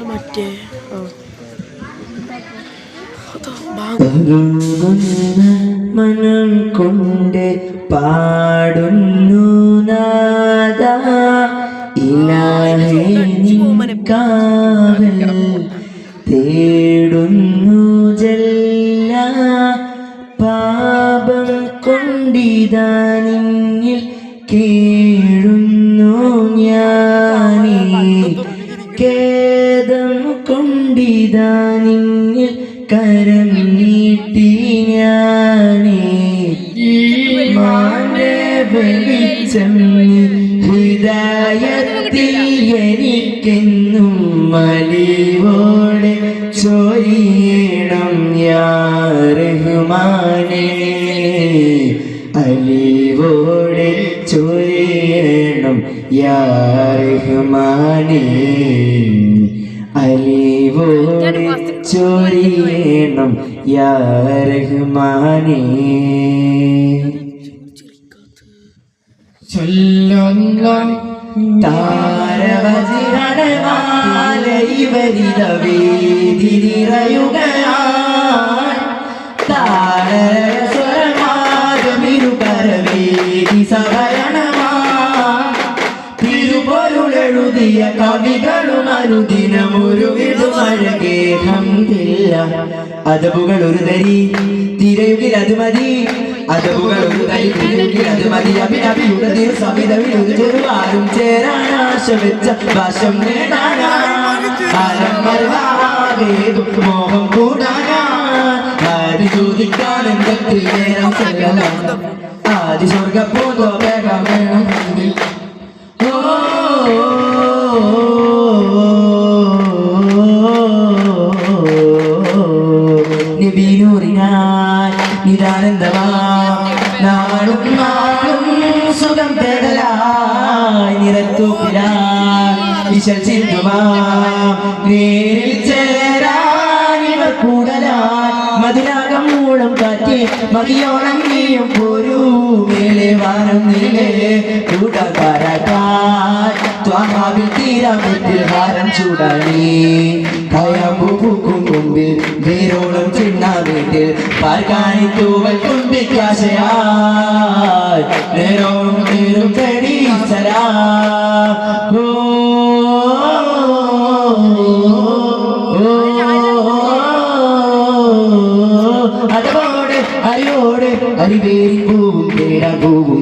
മറ്റേ മനം കൊണ്ട് പാടുന്നു നാദ ഇലാഹേ നിൻ കാവൽ തേടുന്നു ജല്ല പാപം കൊണ്ടിതാ നിന്നിൽ കേഴുന്നു ഞാനേ ഖേദം കൊണ്ടിതാ നിന്നിൽ കരം നീട്ടി ഞാനേ ഈമാന്റെ വെളിച്ചം ഹൃദയത്തിൽ എനിക്കെന്നും മലിവോടെ ചൊരിയണം യാ റഹ്മാനേ അലിവോടെ ചൊരിയണം യാ റഹ്മാനേ അലിവോടെ ചൊരിയണം യാ റഹ്മാനേ താരവജിരണമാലയിവരിതവേദിനിറയുകയാൻ താരസ്വരമാകമിരുപരവേദി സഭരണമാ തിരുപൊരുളെഴുതിയ കവികളും അനുദിനമൊരു വിടുമഴകേഹമില്ല അതബുകൾ ഒരു തരി തിരയുകിൽ അത് മതി അതബുകൾ ഒരു തരി തിരയുകിൽ അത് മതി അഭിനഭിയുടെ സവിധവിൽ ഒരു ചെറുവാരും ചേരാൻ ആശ വെച്ച ഭാഷം നേടാനാ മോഹം കൂടാനാ ആദി ചോദിക്കാൻ എന്തെങ്കിൽ നേരം ചെല്ലണം ആദി സ്വർഗപ്പൂതോ വേഗം വേണം നിതാനന്ദമാ നാടും നാടും സുഖം തേടലായി നിരത്തൂപ്പിലായി വിശൽ ചിന്തുമാ നേരിൽ ചേരാൻ ഇവർ കൂടലായി മധുരാഗം മൂളം കാറ്റി മതിയോളം നീയും പോരൂ മേലെ വാനം നീലേ കൂട്ടക്കാരായി ത്വാഹാവിൽ തീരാമത്തിൽ ഹാരം ചൂടാനി കയമ്പു പൂക്കും മുമ്പിൽ വേരോളം ചിന്ന വീട്ടിൽ പാർക്കാണി തൂവൽ കുമ്പിക്കാശയായി നേരോളം നേരും പെടീസരാ അതോടെ അരിയോടെ അരിവേരി പൂവും തേടാൻ പൂവും